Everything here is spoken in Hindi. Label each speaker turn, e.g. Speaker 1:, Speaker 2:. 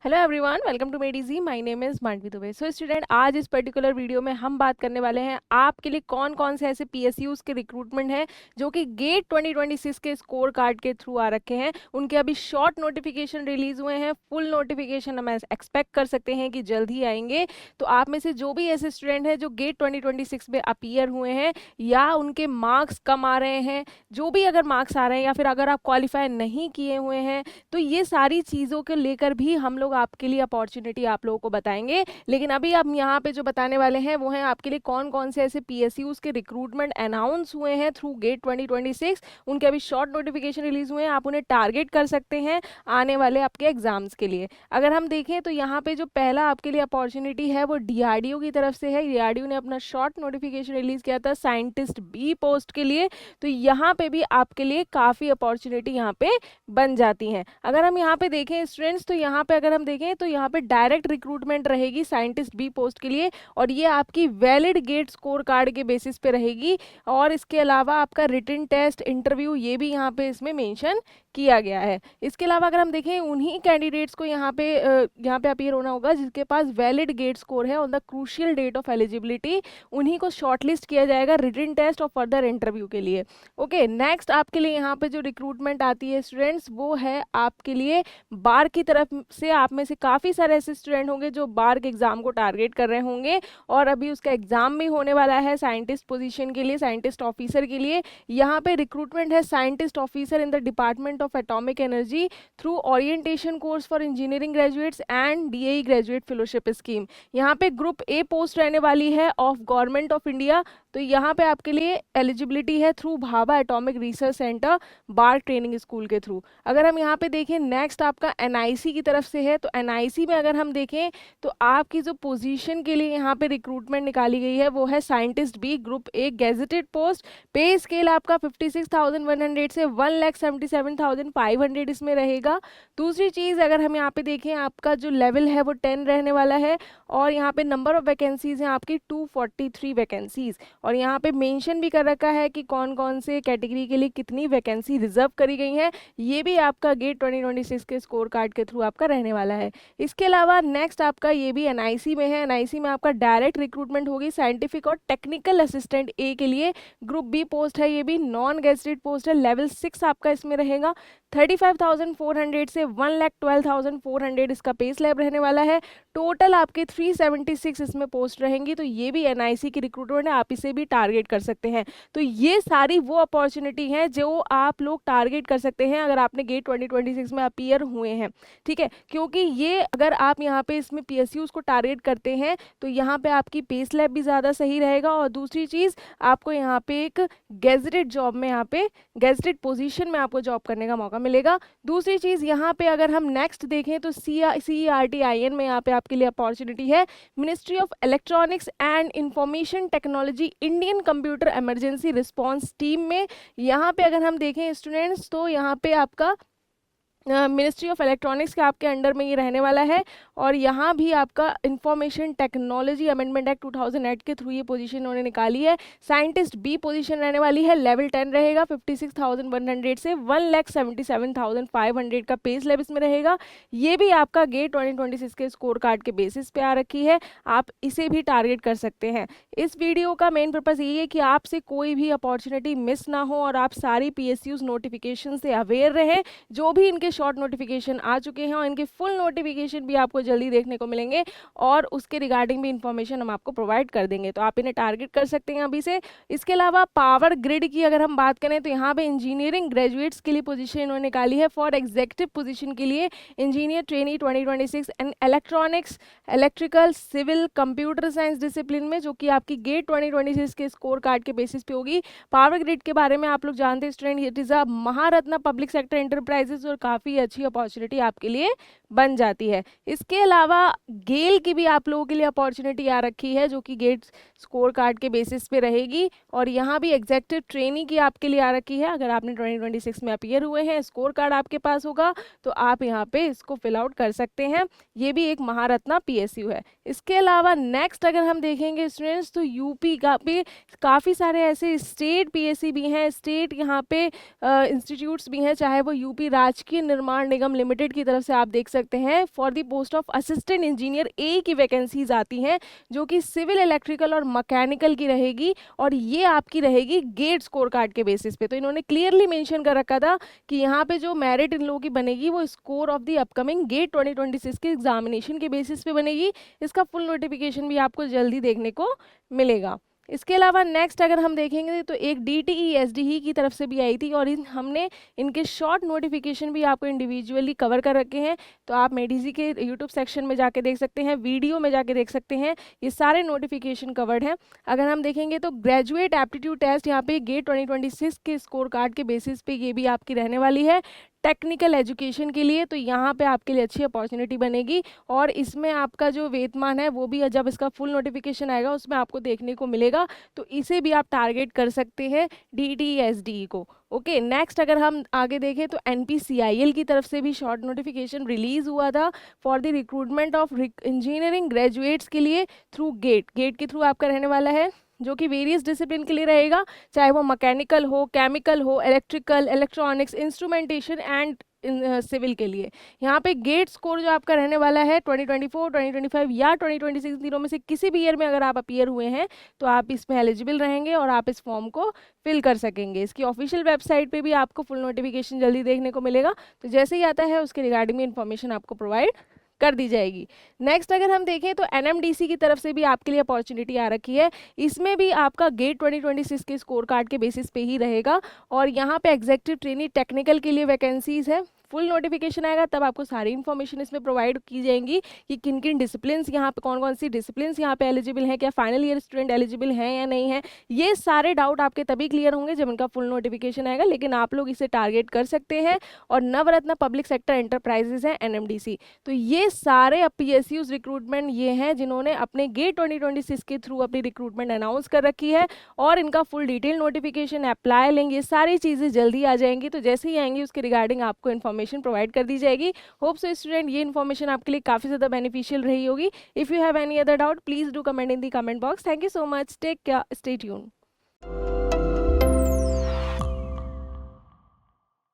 Speaker 1: हेलो एवरीवन, वेलकम टू मेडीजी। My name is Mandavi Dubey. So student, आज इस पर्टिकुलर वीडियो में हम बात करने वाले हैं आपके लिए कौन कौन से ऐसे पीएसयूज के रिक्रूटमेंट हैं जो कि गेट 2026 के स्कोर कार्ड के थ्रू आ रखे हैं। उनके अभी शॉर्ट नोटिफिकेशन रिलीज हुए हैं, फुल नोटिफिकेशन हम एक्सपेक्ट कर सकते हैं कि जल्द ही आएंगे। तो आप में से जो भी ऐसे स्टूडेंट हैं जो गेट 2026 में अपीयर हुए हैं या उनके मार्क्स कम आ रहे हैं, जो भी अगर मार्क्स आ रहे हैं या फिर अगर आप क्वालिफाई नहीं किए हुए हैं, तो ये सारी चीज़ों के लेकर भी हम लोग आपके लिए अपॉर्चुनिटी आप लोगों को बताएंगे। लेकिन अभी हम यहाँ पे जो बताने वाले हैं वो हैं आपके लिए कौन कौन से ऐसे पीएसयूज के रिक्रूटमेंट अनाउंस हुए हैं थ्रू गेट 2026। उनके अभी शॉर्ट नोटिफिकेशन रिलीज हुए हैं, आप उन्हें टारगेट कर सकते हैं आने वाले आपके एग्जाम्स के लिए। अगर हम देखें तो यहाँ पे जो पहला आपके लिए अपॉर्चुनिटी है वो डीआरडीओ की तरफ से है। डीआरडीओ ने अपना शॉर्ट नोटिफिकेशन रिलीज किया था साइंटिस्ट बी पोस्ट के लिए। तो यहाँ पे भी आपके लिए काफ़ी अपॉर्चुनिटी यहाँ पे बन जाती हैं। अगर हम यहाँ पे देखें स्टूडेंट्स, तो यहाँ पे अगर हम देखें तो यहाँ पे डायरेक्ट रिक्रूटमेंट रहेगी साइंटिस्ट बी पोस्ट के लिए, और ये आपकी वैलिड गेट स्कोर कार्ड के बेसिस पे रहेगी। और इसके अलावा आपका रिटन टेस्ट, इंटरव्यू, ये भी यहाँ पे इसमें मेंशन किया गया है। इसके अलावा अगर हम देखें उन्हीं कैंडिडेट्स को यहाँ पे अपीयर होना होगा जिसके पास वैलिड गेट स्कोर है on the crucial date of eligibility. उन्हीं को शॉर्टलिस्ट किया जाएगा रिटन टेस्ट और फर्दर इंटरव्यू के लिए। ओके, नेक्स्ट आपके लिए यहाँ पे जो रिक्रूटमेंट आती है स्टूडेंट्स, वो है आपके लिए बार की तरफ से। आप में से काफ़ी सारे ऐसे स्टूडेंट होंगे जो बार के एग्जाम को टारगेट कर रहे होंगे, और अभी उसका एग्जाम भी होने वाला है साइंटिस्ट पोजीशन के लिए, साइंटिस्ट ऑफिसर के लिए। यहाँ पे रिक्रूटमेंट है scientist officer in the department of atomic energy through orientation course for engineering graduates and DAE graduate fellowship scheme. यहाँ पे ग्रुप ए पोस्ट रहने वाली है ऑफ गवर्नमेंट ऑफ इंडिया। तो यहाँ पे आपके लिए एलिजिबिलिटी है through Bhabha Atomic Research Centre BARC Training School के थ्रू। अगर हम यहाँ पे देखें नेक्स्ट आपका एनआईसी की तरफ से है। तो एनआईसी में अगर हम देखें तो आपकी जो पोजीशन के लिए यहाँ पे रिक्रूटमेंट निकाली गई है वो है scientist B group A gazetted post. Pay scale आपका 56,100 से 1,77,500 इसमें रहेगा। दूसरी चीज़ अगर हम यहाँ पे देखें, आपका जो लेवल है वो 10 रहने वाला है, और यहाँ पे नंबर ऑफ वैकेंसीज हैं आपकी 243 वैकेंसीज। और यहाँ पे मेंशन भी कर रखा है कि कौन कौन से कैटेगरी के लिए कितनी वैकेंसी रिजर्व करी गई है। ये भी आपका गेट 2026 के स्कोर कार्ड के थ्रू आपका रहने वाला है। इसके अलावा नेक्स्ट आपका ये भी एनआईसी में है। एनआईसी में आपका डायरेक्ट रिक्रूटमेंट होगी साइंटिफिक और टेक्निकल असिस्टेंट ए के लिए। ग्रुप बी पोस्ट है, ये भी नॉन गेजेटेड पोस्ट है। लेवल 6 आपका इसमें रहेगा। 35,400 से 1,12,400 इसका पे स्लैब रहने वाला है। टोटल आपके 376 इसमें पोस्ट रहेंगी। तो ये भी एनआईसी की रिक्रूटमेंट है, आप इसे भी टारगेट कर सकते हैं। तो ये सारी वो अपॉर्चुनिटी हैं जो आप लोग टारगेट कर सकते हैं अगर आपने गेट 2026 में अपीयर हुए हैं, ठीक है। क्योंकि ये अगर आप यहाँ पे इसमें पीएसयूज को टारगेट करते हैं तो यहाँ पे आपकी पे स्लैब भी ज़्यादा सही रहेगा, और दूसरी चीज़ आपको यहाँ पे एक गेजेटेड जॉब में, यहाँ पे गेजेटेड पोजीशन में आपको जॉब करने का मौका मिलेगा। दूसरी चीज़ यहाँ पे अगर हम नेक्स्ट देखें तो CERTIN में यहाँ पे आपके लिए अपॉर्चुनिटी है ministry of electronics and information technology Indian computer emergency response team में। यहाँ पे अगर हम देखें स्टूडेंट्स तो यहाँ पे आपका मिनिस्ट्री ऑफ इलेक्ट्रॉनिक्स के आपके अंडर में ये रहने वाला है, और यहाँ भी आपका इंफॉर्मेशन टेक्नोलॉजी अमेंडमेंट एक्ट 2008 के थ्रू ये पोजीशन उन्होंने निकाली है। साइंटिस्ट बी पोजीशन रहने वाली है, लेवल 10 रहेगा। 56,100 से 1,77,500 का पे स्लैब इसमें रहेगा। ये भी आपका गेट 2026 के स्कोर कार्ड के बेसिस पे आ रखी है, आप इसे भी टारगेट कर सकते हैं। इस वीडियो का मेन पर्पज़ यही है कि आपसे कोई भी अपॉर्चुनिटी मिस ना हो और आप सारी PSUs नोटिफिकेशन से अवेयर रहें। जो भी इनके शॉर्ट नोटिफिकेशन आ चुके हैं और इनके फुल नोटिफिकेशन भी आपको जल्दी देखने को मिलेंगे, और उसके रिगार्डिंग भी इंफॉर्मेशन हम आपको प्रोवाइड कर देंगे। तो आप इन्हें टारगेट कर सकते हैं अभी से। इसके अलावा पावर ग्रिड की अगर हम बात करें तो यहाँ पे इंजीनियरिंग ग्रेजुएट्स के लिए पोजीशन इन्होंने निकाली है फॉर एग्जीक्यूटिव पोजीशन के लिए। Engineer trainee 2026 and electronics, electrical, civil, computer science discipline में, जो कि आपकी गेट 2026 के स्कोर कार्ड के बेसिस पे होगी। पावर ग्रिड के बारे में आप लोग जानते हैं student, it is a Maharatna public sector enterprises, और काफ़ी अच्छी अपॉर्चुनिटी आपके लिए बन जाती है। इसके अलावा गेल की भी आप लोगों के लिए अपॉर्चुनिटी आ रखी है जो कि गेट स्कोर कार्ड के बेसिस पे रहेगी, और यहाँ भी एग्जेक्टिव ट्रेनिंग की आपके लिए आ रखी है। अगर आपने 2026 में अपीयर हुए हैं, स्कोर कार्ड आपके पास होगा, तो आप यहाँ पे इसको फिल आउट कर सकते हैं। ये भी एक महारत्ना PSU है। इसके अलावा नेक्स्ट अगर हम देखेंगे स्टूडेंट्स तो यूपी का भी काफ़ी सारे ऐसे स्टेट PSC भी हैं, स्टेट यहाँ पे इंस्टीट्यूट्स भी हैं, चाहे वो यूपी राजकीय निर्माण निगम लिमिटेड की तरफ से आप देख सकते हैं for the post of assistant engineer A की वैकेंसीज आती हैं, जो कि सिविल, इलेक्ट्रिकल और मैकेनिकल की रहेगी, और ये आपकी रहेगी गेट स्कोर कार्ड के बेसिस पे। तो इन्होंने क्लियरली मेंशन कर रखा था कि यहाँ पे जो मेरिट इन लोगों की बनेगी वो score of the upcoming GATE 2026 के एग्जामिनेशन के बेसिस पे बनेगी। इसका फुल नोटिफिकेशन भी आपको जल्दी देखने को मिलेगा। इसके अलावा नेक्स्ट अगर हम देखेंगे तो एक DTE SDE की तरफ से भी आई थी, और हमने इनके शॉर्ट नोटिफिकेशन भी आपको इंडिविजुअली कवर कर रखे हैं। तो आप मेडिजी के यूट्यूब सेक्शन में जाके देख सकते हैं, वीडियो में जाके देख सकते हैं, ये सारे नोटिफिकेशन कवर्ड हैं। अगर हम देखेंगे तो ग्रेजुएट एप्टीट्यूड टेस्ट यहाँ पे गेट 2026 के स्कोर कार्ड के बेसिस पे ये भी आपकी रहने वाली है टेक्निकल एजुकेशन के लिए। तो यहाँ पे आपके लिए अच्छी अपॉर्चुनिटी बनेगी, और इसमें आपका जो वेतमान है वो भी जब इसका फुल नोटिफिकेशन आएगा उसमें आपको देखने को मिलेगा। तो इसे भी आप टारगेट कर सकते हैं DTE SDE को। ओके, नेक्स्ट अगर हम आगे देखें तो NPCIL की तरफ से भी शॉर्ट नोटिफिकेशन रिलीज हुआ था for the recruitment of engineering graduates के लिए थ्रू गेट के थ्रू आपका रहने वाला है, जो कि वेरियस डिसिप्लिन के लिए रहेगा, चाहे वो मैकेनिकल हो, केमिकल हो, electrical, electronics, instrumentation and civil के लिए। यहाँ पे गेट स्कोर जो आपका रहने वाला है 2024, 2025 या 2026 तीनों में से किसी भी ईयर में अगर आप अपीयर हुए हैं तो आप इसमें एलिजिबल रहेंगे और आप इस फॉर्म को फिल कर सकेंगे। इसकी ऑफिशियल वेबसाइट पे भी आपको फुल नोटिफिकेशन जल्दी देखने को मिलेगा। तो जैसे ही आता है उसके रिगार्डिंग में इन्फॉर्मेशन आपको प्रोवाइड कर दी जाएगी। नेक्स्ट अगर हम देखें तो NMDC की तरफ से भी आपके लिए अपॉर्चुनिटी आ रखी है। इसमें भी आपका गेट 2026 के स्कोर कार्ड के बेसिस पे ही रहेगा, और यहाँ पे एग्जीक्यूटिव ट्रेनी टेक्निकल के लिए वैकेंसीज है। फुल नोटिफिकेशन आएगा तब आपको सारी इन्फॉर्मेशन इसमें प्रोवाइड की जाएंगी कि किन किन डिसिप्लिन्स यहाँ पे, कौन कौन सी डिसिप्लिन्स यहाँ पे एलिजिबल हैं, क्या फाइनल ईयर स्टूडेंट एलिजिबल हैं या नहीं है। ये सारे डाउट आपके तभी क्लियर होंगे जब इनका फुल नोटिफिकेशन आएगा, लेकिन आप लोग इसे टारगेट कर सकते हैं। और नवरत्न पब्लिक सेक्टर एंटरप्राइजेज है NMDC। तो ये सारे PSUs रिक्रूटमेंट ये हैं जिन्होंने अपने गेट 2026 के थ्रू अपनी रिक्रूटमेंट अनाउंस कर रखी है, और इनका full detail notification, apply link, ये सारी चीज़ें जल्दी आ जाएंगी। तो जैसे ही आएंगी उसके रिगार्डिंग आपको इन्फॉर्मेशन प्रोवाइड कर दी जाएगी। होप सो स्टूडेंट ये इन्फॉर्मेशन आपके लिए काफी ज्यादा बेनिफिशियल रही होगी। If you have any other doubt please do comment in the comment box. Thank you so much, take care, stay tuned.